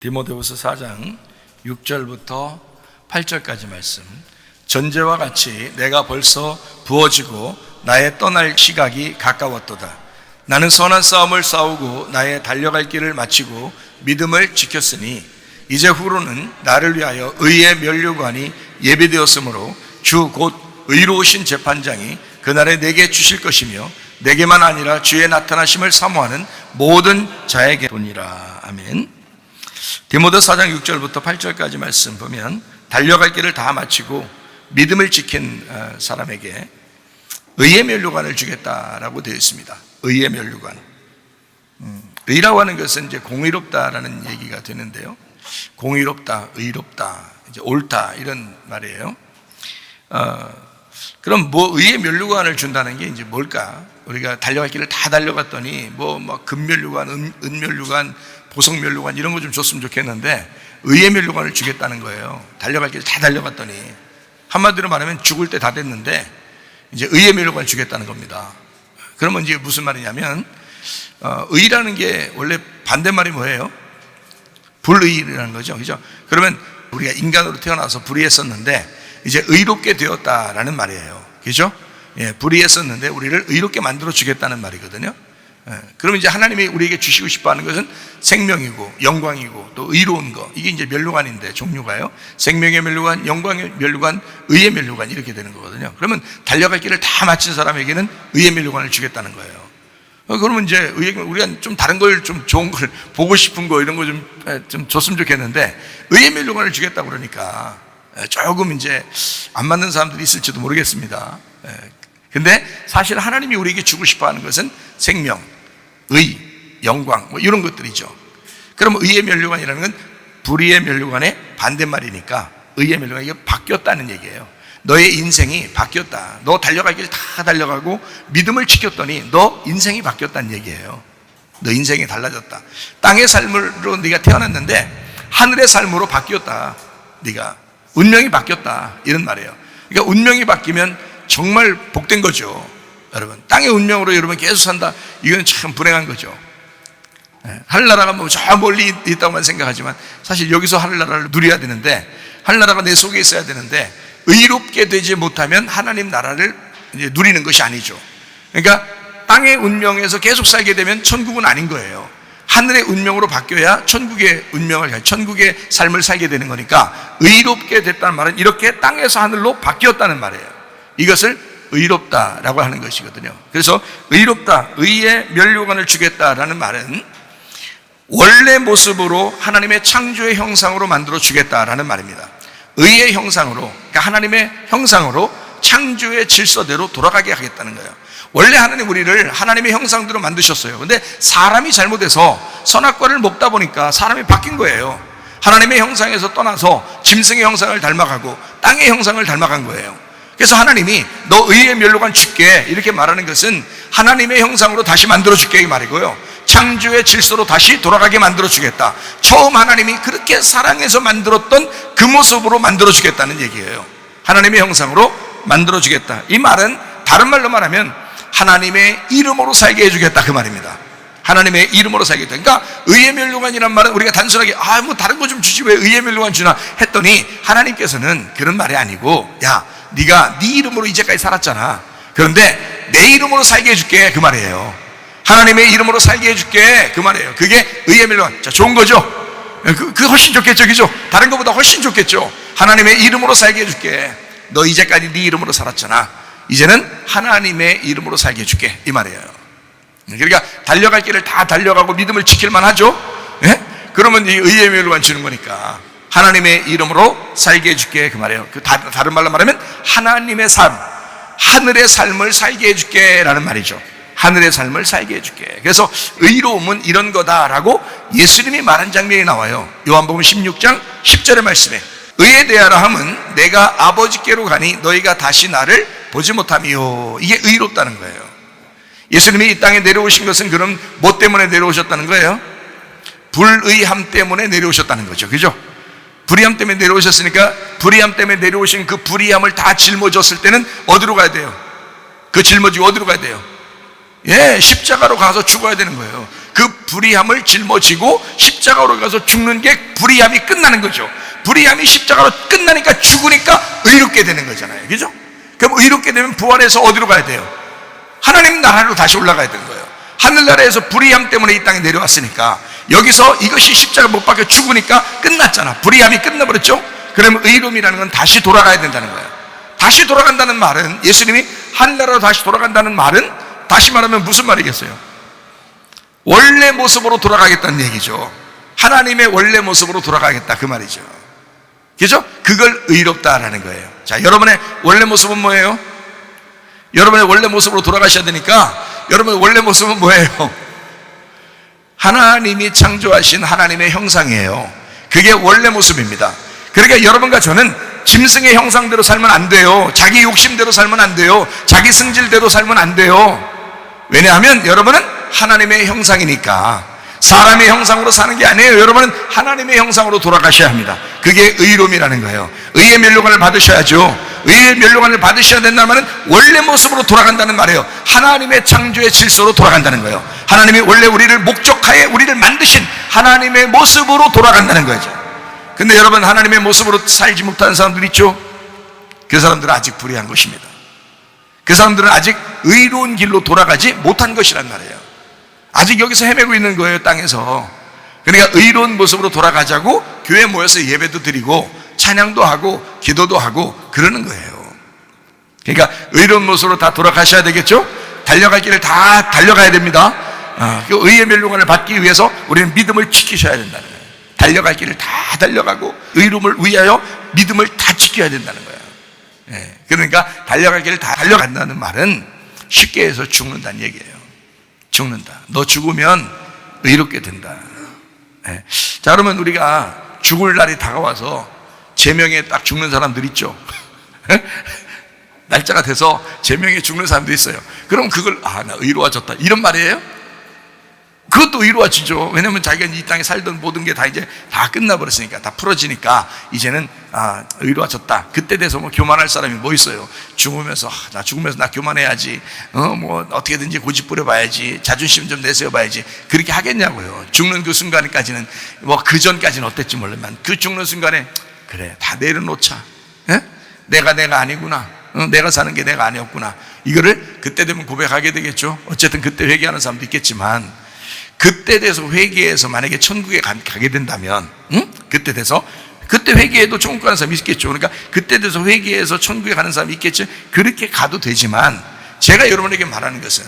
디모데후서 4장 6절부터 8절까지 말씀. 전제와 같이 내가 벌써 부어지고 나의 떠날 시각이 가까웠도다. 나는 선한 싸움을 싸우고 나의 달려갈 길을 마치고 믿음을 지켰으니 이제 후로는 나를 위하여 의의 면류관이 예비되었으므로 주 곧 의로우신 재판장이 그날에 내게 주실 것이며 내게만 아니라 주의 나타나심을 사모하는 모든 자에게 도니라. 아멘. 디모데 4장 6절부터 8절까지 말씀 보면 달려갈 길을 다 마치고 믿음을 지킨 사람에게 의의 면류관을 주겠다라고 되어 있습니다. 의의 면류관. 의라고 하는 것은 이제 공의롭다라는 얘기가 되는데요. 공의롭다, 의롭다, 이제 옳다 이런 말이에요. 그럼 의의 면류관을 준다는 게 이제 뭘까? 우리가 달려갈 길을 다 달려갔더니 금면류관, 은면류관, 보석면류관 이런 거 좀 줬으면 좋겠는데 의의 면류관을 주겠다는 거예요. 달려갈 길을 다 달려갔더니 한마디로 말하면 죽을 때 다 됐는데 이제 의의 면류관을 주겠다는 겁니다. 그러면 이제 무슨 말이냐면 의라는 게 원래 반대말이 뭐예요? 불의라는 거죠. 그죠? 그러면 우리가 인간으로 태어나서 불의했었는데 이제 의롭게 되었다라는 말이에요. 그죠? 예, 불의했었는데 우리를 의롭게 만들어 주겠다는 말이거든요. 그러면 이제 하나님이 우리에게 주시고 싶어 하는 것은 생명이고 영광이고 또 의로운 거. 이게 이제 면류관인데 종류가요. 생명의 면류관, 영광의 면류관, 의의 면류관 이렇게 되는 거거든요. 그러면 달려갈 길을 다 마친 사람에게는 의의 면류관을 주겠다는 거예요. 그러면 이제 우리가 좀 다른 걸 좀 좋은 걸 보고 싶은 거 이런 거 좀 줬으면 좋겠는데 의의 면류관을 주겠다고 그러니까 조금 이제 안 맞는 사람들이 있을지도 모르겠습니다. 근데 사실 하나님이 우리에게 주고 싶어 하는 것은 생명, 의, 영광 이런 것들이죠. 그럼 의의 면류관이라는 건 불의의 면류관의 반대말이니까 의의 면류관이 이게 바뀌었다는 얘기예요. 너의 인생이 바뀌었다. 너 달려갈 길 다 달려가고 믿음을 지켰더니 너 인생이 바뀌었다는 얘기예요. 너 인생이 달라졌다. 땅의 삶으로 네가 태어났는데 하늘의 삶으로 바뀌었다. 네가 운명이 바뀌었다 이런 말이에요. 그러니까 운명이 바뀌면 정말 복된 거죠. 여러분 땅의 운명으로 여러분 계속 산다. 이건 참 불행한 거죠. 하늘나라가 저 멀리 있다고만 생각하지만 사실 여기서 하늘나라를 누려야 되는데 하늘나라가 내 속에 있어야 되는데 의롭게 되지 못하면 하나님 나라를 이제 누리는 것이 아니죠. 그러니까 땅의 운명에서 계속 살게 되면 천국은 아닌 거예요. 하늘의 운명으로 바뀌어야 천국의 운명을, 천국의 삶을 살게 되는 거니까 의롭게 됐다는 말은 이렇게 땅에서 하늘로 바뀌었다는 말이에요. 이것을 의롭다라고 하는 것이거든요. 그래서 의롭다, 의의 면류관을 주겠다라는 말은 원래 모습으로 하나님의 창조의 형상으로 만들어 주겠다라는 말입니다. 의의 형상으로, 그러니까 하나님의 형상으로 창조의 질서대로 돌아가게 하겠다는 거예요. 원래 하나님 우리를 하나님의 형상대로 만드셨어요. 근데 사람이 잘못해서 선악과를 먹다 보니까 사람이 바뀐 거예요. 하나님의 형상에서 떠나서 짐승의 형상을 닮아가고 땅의 형상을 닮아간 거예요. 그래서 하나님이 너 의의 면류관 줄게 이렇게 말하는 것은 하나님의 형상으로 다시 만들어 줄게 이 말이고요. 창조의 질서로 다시 돌아가게 만들어 주겠다. 처음 하나님이 그렇게 사랑해서 만들었던 그 모습으로 만들어 주겠다는 얘기예요. 하나님의 형상으로 만들어 주겠다. 이 말은 다른 말로 말하면 하나님의 이름으로 살게 해주겠다 그 말입니다. 하나님의 이름으로 살게 해주겠다. 그러니까 의의 면류관이란 말은 우리가 단순하게 다른 거 좀 주지 왜 의의 면류관 주나 했더니 하나님께서는 그런 말이 아니고 야 네가 네 이름으로 이제까지 살았잖아. 그런데 내 이름으로 살게 해줄게 그 말이에요. 하나님의 이름으로 살게 해줄게 그 말이에요. 그게 의의 면류관. 자, 좋은 거죠. 그 훨씬 좋겠죠, 그죠? 다른 것보다 훨씬 좋겠죠. 하나님의 이름으로 살게 해줄게. 너 이제까지 네 이름으로 살았잖아. 이제는 하나님의 이름으로 살게 해줄게 이 말이에요. 그러니까 달려갈 길을 다 달려가고 믿음을 지킬만 하죠. 예? 그러면 이 의의 면류관 주는 거니까 하나님의 이름으로 살게 해줄게 그 말이에요. 다른 말로 말하면 하나님의 삶, 하늘의 삶을 살게 해줄게 라는 말이죠. 하늘의 삶을 살게 해줄게. 그래서 의로움은 이런 거다라고 예수님이 말한 장면이 나와요. 요한복음 16장 10절의 말씀에 의에 대하라 함은 내가 아버지께로 가니 너희가 다시 나를 보지 못하미요. 이게 의롭다는 거예요. 예수님이 이 땅에 내려오신 것은 그럼 뭐 때문에 내려오셨다는 거예요? 불의함 때문에 내려오셨다는 거죠. 그죠? 불의함 때문에 내려오셨으니까 불의함 때문에 내려오신 그 불의함을 다 짊어졌을 때는 어디로 가야 돼요? 그 짊어지고 어디로 가야 돼요? 예, 십자가로 가서 죽어야 되는 거예요. 그 불의함을 짊어지고 십자가로 가서 죽는 게 불의함이 끝나는 거죠. 불의함이 십자가로 끝나니까 죽으니까 의롭게 되는 거잖아요. 그죠? 그럼 의롭게 되면 부활해서 어디로 가야 돼요? 하나님 나라로 다시 올라가야 되는 거예요. 하늘나라에서 불의함 때문에 이 땅에 내려왔으니까 여기서 이것이 십자가 못 박혀 죽으니까 끝났잖아. 불의함이 끝나버렸죠? 그러면 의로움이라는 건 다시 돌아가야 된다는 거예요. 다시 돌아간다는 말은, 예수님이 하늘나라로 다시 돌아간다는 말은, 다시 말하면 무슨 말이겠어요? 원래 모습으로 돌아가겠다는 얘기죠. 하나님의 원래 모습으로 돌아가겠다, 그 말이죠. 그죠? 그걸 의롭다라는 거예요. 자, 여러분의 원래 모습은 뭐예요? 여러분의 원래 모습으로 돌아가셔야 되니까, 여러분의 원래 모습은 뭐예요? 하나님이 창조하신 하나님의 형상이에요. 그게 원래 모습입니다. 그러니까 여러분과 저는 짐승의 형상대로 살면 안 돼요. 자기 욕심대로 살면 안 돼요. 자기 승질대로 살면 안 돼요. 왜냐하면 여러분은 하나님의 형상이니까. 사람의 형상으로 사는 게 아니에요. 여러분은 하나님의 형상으로 돌아가셔야 합니다. 그게 의로움이라는 거예요. 의의 면류관을 받으셔야죠. 의의 면류관을 받으셔야 된다는 말은 원래 모습으로 돌아간다는 말이에요. 하나님의 창조의 질서로 돌아간다는 거예요. 하나님이 원래 우리를 목적하에 우리를 만드신 하나님의 모습으로 돌아간다는 거죠. 근데 여러분, 하나님의 모습으로 살지 못하는 사람들 있죠? 그 사람들은 아직 불의한 것입니다. 그 사람들은 아직 의로운 길로 돌아가지 못한 것이란 말이에요. 아직 여기서 헤매고 있는 거예요, 땅에서. 그러니까 의로운 모습으로 돌아가자고 교회에 모여서 예배도 드리고 찬양도 하고 기도도 하고 그러는 거예요. 그러니까 의로운 모습으로 다 돌아가셔야 되겠죠? 달려갈 길을 다 달려가야 됩니다. 그 의의 면류관을 받기 위해서 우리는 믿음을 지키셔야 된다는 거예요. 달려갈 길을 다 달려가고 의로움을 위하여 믿음을 다 지켜야 된다는 거예요. 그러니까 달려갈 길을 다 달려간다는 말은 쉽게 해서 죽는다는 얘기예요. 죽는다. 너 죽으면 의롭게 된다. 자, 그러면 우리가 죽을 날이 다가와서 제명에 딱 죽는 사람들 있죠. 날짜가 돼서 제명에 죽는 사람도 있어요. 그럼 그걸 나 의로워졌다 이런 말이에요? 그것도 의로워지죠. 왜냐하면 자기가 이 땅에 살던 모든 게 다 이제 다 끝나버렸으니까, 다 풀어지니까 이제는 의로워졌다. 그때 돼서 뭐 교만할 사람이 뭐 있어요? 죽으면서 나 죽으면서 나 교만해야지, 뭐 어떻게든지 고집 부려봐야지, 자존심 좀 내세워봐야지, 그렇게 하겠냐고요. 죽는 그 순간까지는, 뭐 그 전까지는 어땠지 모르지만 그 죽는 순간에 그래, 다 내려놓자. 내가 아니구나. 내가 사는 게 내가 아니었구나. 이거를 그때 되면 고백하게 되겠죠. 어쨌든 그때 회개하는 사람도 있겠지만, 그때 돼서 회개해서 만약에 천국에 가게 된다면, 그때 돼서, 그때 회개해도 천국 가는 사람이 있겠죠. 그러니까 그때 돼서 회개해서 천국에 가는 사람이 있겠죠. 그렇게 가도 되지만, 제가 여러분에게 말하는 것은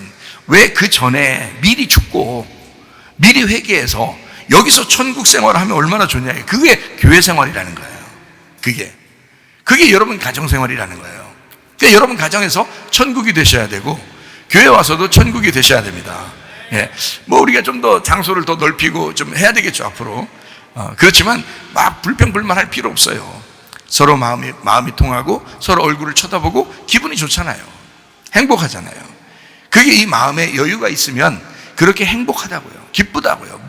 왜 그 전에 미리 죽고 미리 회개해서 여기서 천국 생활을 하면 얼마나 좋냐. 그게 교회 생활이라는 거예요. 그게 여러분 가정 생활이라는 거예요. 그러니까 여러분 가정에서 천국이 되셔야 되고, 교회 와서도 천국이 되셔야 됩니다. 뭐 우리가 좀 더 장소를 더 넓히고 좀 해야 되겠죠, 앞으로. 그렇지만 막 불평불만 할 필요 없어요. 서로 마음이 통하고 서로 얼굴을 쳐다보고 기분이 좋잖아요. 행복하잖아요. 그게 이 마음에 여유가 있으면 그렇게 행복하다고요. 기쁘다고요.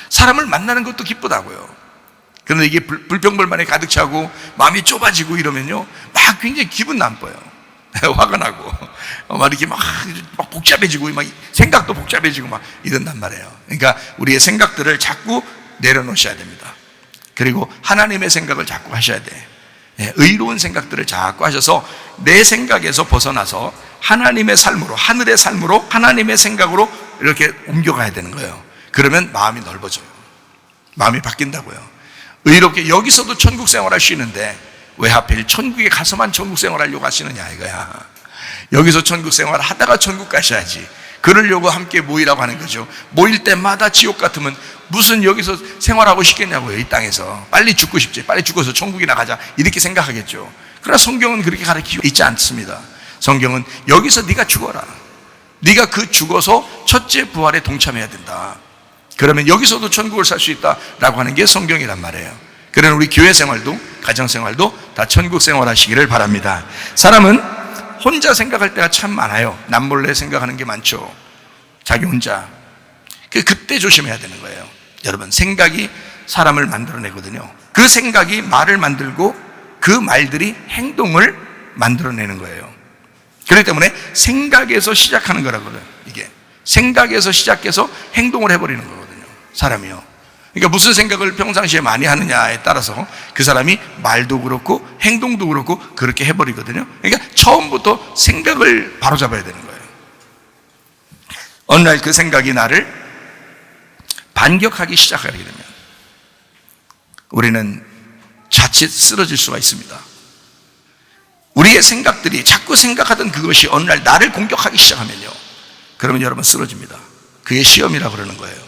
사람을 만나는 것도 기쁘다고요. 그런데 이게 불평불만에 가득 차고 마음이 좁아지고 이러면요, 막 굉장히 기분 나빠요. 화가 나고 막 이렇게 막 복잡해지고, 막 생각도 복잡해지고 막 이런단 말이에요. 그러니까 우리의 생각들을 자꾸 내려놓으셔야 됩니다. 그리고 하나님의 생각을 자꾸 하셔야 돼. 의로운 생각들을 자꾸 하셔서 내 생각에서 벗어나서 하나님의 삶으로, 하늘의 삶으로, 하나님의 생각으로 이렇게 옮겨가야 되는 거예요. 그러면 마음이 넓어져요. 마음이 바뀐다고요. 의롭게 여기서도 천국 생활할 수 있는데 왜 하필 천국에 가서만 천국 생활하려고 하시느냐 이거야. 여기서 천국 생활 하다가 천국 가셔야지. 그러려고 함께 모이라고 하는 거죠. 모일 때마다 지옥 같으면 무슨 여기서 생활하고 싶겠냐고요. 이 땅에서 빨리 죽고 싶지, 빨리 죽어서 천국이나 가자, 이렇게 생각하겠죠. 그러나 성경은 그렇게 가르치고 있지 않습니다. 성경은 여기서 네가 죽어라, 네가 그 죽어서 첫째 부활에 동참해야 된다. 그러면 여기서도 천국을 살 수 있다라고 하는 게 성경이란 말이에요. 그러나 우리 교회 생활도 가정생활도 다 천국 생활하시기를 바랍니다. 사람은 혼자 생각할 때가 참 많아요. 남몰래 생각하는 게 많죠. 자기 혼자. 그때 조심해야 되는 거예요. 여러분, 생각이 사람을 만들어내거든요. 그 생각이 말을 만들고 그 말들이 행동을 만들어내는 거예요. 그렇기 때문에 생각에서 시작하는 거라고요. 이게 생각에서 시작해서 행동을 해버리는 거거든요, 사람이요. 그러니까 무슨 생각을 평상시에 많이 하느냐에 따라서 그 사람이 말도 그렇고 행동도 그렇고 그렇게 해버리거든요. 그러니까 처음부터 생각을 바로잡아야 되는 거예요. 어느 날 그 생각이 나를 반격하기 시작하게 되면 우리는 자칫 쓰러질 수가 있습니다. 우리의 생각들이 자꾸 생각하던 그것이 어느 날 나를 공격하기 시작하면요, 그러면 여러분 쓰러집니다. 그게 시험이라고 그러는 거예요.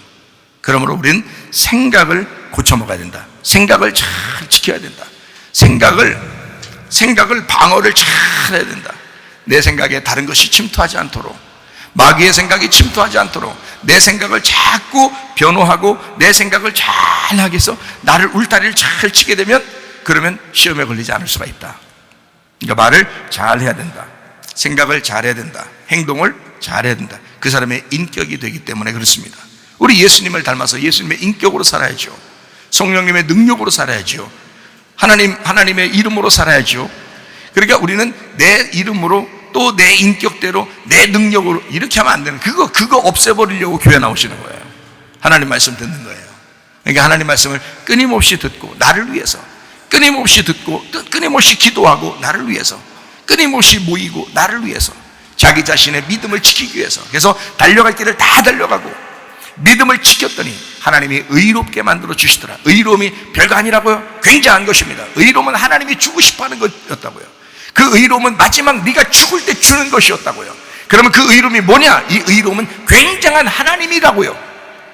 그러므로 우리는 생각을 고쳐먹어야 된다. 생각을 잘 지켜야 된다. 생각을 방어를 잘 해야 된다. 내 생각에 다른 것이 침투하지 않도록, 마귀의 생각이 침투하지 않도록 내 생각을 자꾸 변호하고 내 생각을 잘 하게 해서 나를 울타리를 잘 치게 되면 그러면 시험에 걸리지 않을 수가 있다. 그러니까 말을 잘 해야 된다. 생각을 잘 해야 된다. 행동을 잘 해야 된다. 그 사람의 인격이 되기 때문에 그렇습니다. 우리 예수님을 닮아서 예수님의 인격으로 살아야죠. 성령님의 능력으로 살아야죠. 하나님의 이름으로 살아야죠. 그러니까 우리는 내 이름으로 또 내 인격대로 내 능력으로 이렇게 하면 안 되는, 그거 없애버리려고 교회 나오시는 거예요. 하나님 말씀 듣는 거예요. 그러니까 하나님 말씀을 끊임없이 듣고 나를 위해서, 끊임없이 듣고 끊임없이 기도하고 나를 위해서, 끊임없이 모이고 나를 위해서, 자기 자신의 믿음을 지키기 위해서. 그래서 달려갈 길을 다 달려가고 믿음을 지켰더니 하나님이 의롭게 만들어 주시더라. 의로움이 별거 아니라고요? 굉장한 것입니다. 의로움은 하나님이 주고 싶어하는 것이었다고요. 그 의로움은 마지막 네가 죽을 때 주는 것이었다고요. 그러면 그 의로움이 뭐냐? 이 의로움은 굉장한 하나님이라고요.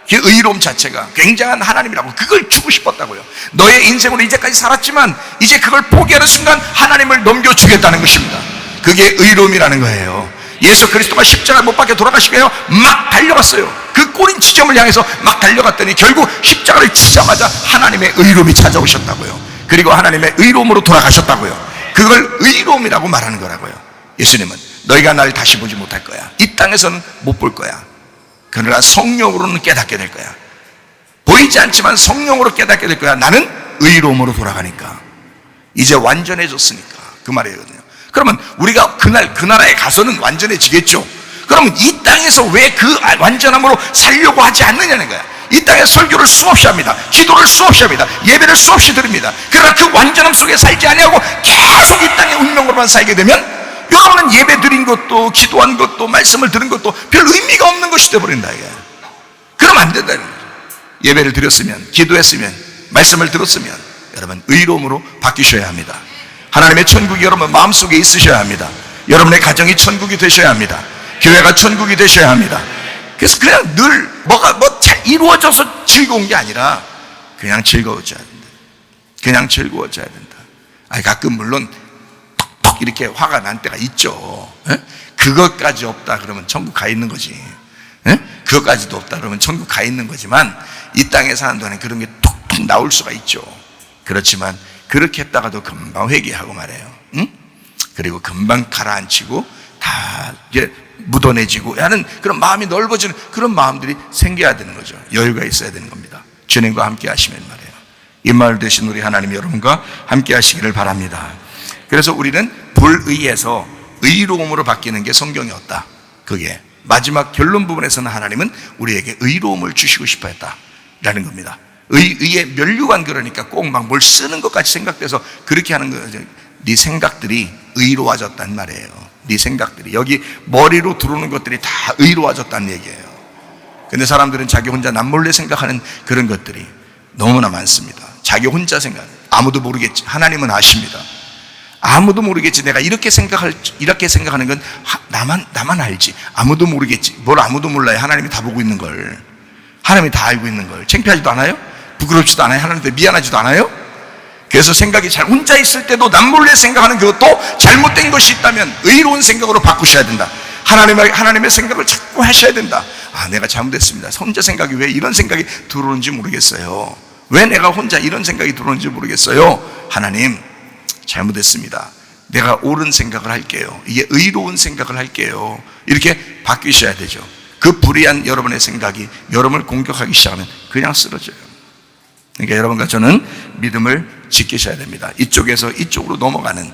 그 의로움 자체가 굉장한 하나님이라고, 그걸 주고 싶었다고요. 너의 인생으로 이제까지 살았지만 이제 그걸 포기하는 순간 하나님을 넘겨주겠다는 것입니다. 그게 의로움이라는 거예요. 예수 그리스도가 십자가 못 박혀 돌아가시고요, 막 달려갔어요. 그 꼬린 지점을 향해서 막 달려갔더니 결국 십자가를 치자마자 하나님의 의로움이 찾아오셨다고요. 그리고 하나님의 의로움으로 돌아가셨다고요. 그걸 의로움이라고 말하는 거라고요. 예수님은 너희가 날 다시 보지 못할 거야. 이 땅에서는 못 볼 거야. 그러나 성령으로는 깨닫게 될 거야. 보이지 않지만 성령으로 깨닫게 될 거야. 나는 의로움으로 돌아가니까. 이제 완전해졌으니까. 그 말이거든요. 그러면 우리가 그날 그 나라에 가서는 완전해지겠죠. 그러면 이 땅에서 왜 그 완전함으로 살려고 하지 않느냐는 거야. 이 땅에 설교를 수없이 합니다. 기도를 수없이 합니다. 예배를 수없이 드립니다. 그러나 그 완전함 속에 살지 아니하고 계속 이 땅의 운명으로만 살게 되면 여러분은 예배 드린 것도, 기도한 것도, 말씀을 들은 것도 별 의미가 없는 것이 되어버린다 이게. 그러면 안 된다는 거죠. 예배를 드렸으면, 기도했으면, 말씀을 들었으면 여러분 의로움으로 바뀌셔야 합니다. 하나님의 천국이 여러분 마음속에 있으셔야 합니다. 여러분의 가정이 천국이 되셔야 합니다. 교회가 천국이 되셔야 합니다. 그래서 그냥 늘 잘 이루어져서 즐거운 게 아니라 그냥 즐거워져야 된다. 그냥 즐거워져야 된다. 아니 가끔 물론 톡톡 이렇게 화가 난 때가 있죠. 에? 그것까지 없다 그러면 천국 가 있는 거지. 에? 그것까지도 없다 그러면 천국 가 있는 거지만 이 땅에 사는 동안에 그런 게 톡톡 나올 수가 있죠. 그렇지만 그렇게 했다가도 금방 회개하고 말해요. 응? 그리고 금방 가라앉히고 다 이제 묻어내지고 하는 그런 마음이 넓어지는 그런 마음들이 생겨야 되는 거죠. 여유가 있어야 되는 겁니다. 주님과 함께 하시면 말이에요. 임마을 되신 우리 하나님 여러분과 함께 하시기를 바랍니다. 그래서 우리는 불의에서 의로움으로 바뀌는 게 성경이었다. 그게 마지막 결론 부분에서는 하나님은 우리에게 의로움을 주시고 싶어 했다라는 겁니다. 의의 면류관, 그러니까 꼭 막 뭘 쓰는 것 같이 생각돼서 그렇게 하는 거죠. 네 생각들이 의로워졌단 말이에요. 네 생각들이 여기 머리로 들어오는 것들이 다 의로워졌다는 얘기예요. 근데 사람들은 자기 혼자 남몰래 생각하는 그런 것들이 너무나 많습니다. 자기 혼자 생각, 아무도 모르겠지. 하나님은 아십니다. 아무도 모르겠지. 내가 이렇게 생각하는 건 나만 알지. 아무도 모르겠지. 뭘 아무도 몰라요. 하나님이 다 보고 있는 걸. 하나님이 다 알고 있는 걸. 창피하지도 않아요? 부끄럽지도 않아요? 하나님한테 미안하지도 않아요? 그래서 생각이 잘 혼자 있을 때도 남몰래 생각하는 그것도 잘못된 것이 있다면 의로운 생각으로 바꾸셔야 된다. 하나님의 생각을 자꾸 하셔야 된다. 아, 내가 잘못했습니다. 혼자 생각이 왜 이런 생각이 들어오는지 모르겠어요. 왜 내가 혼자 이런 생각이 들어오는지 모르겠어요. 하나님, 잘못했습니다. 내가 옳은 생각을 할게요. 이게 의로운 생각을 할게요. 이렇게 바뀌셔야 되죠. 그 불의한 여러분의 생각이 여러분을 공격하기 시작하면 그냥 쓰러져요. 그러니까 여러분과 저는 믿음을 지키셔야 됩니다. 이쪽에서 이쪽으로 넘어가는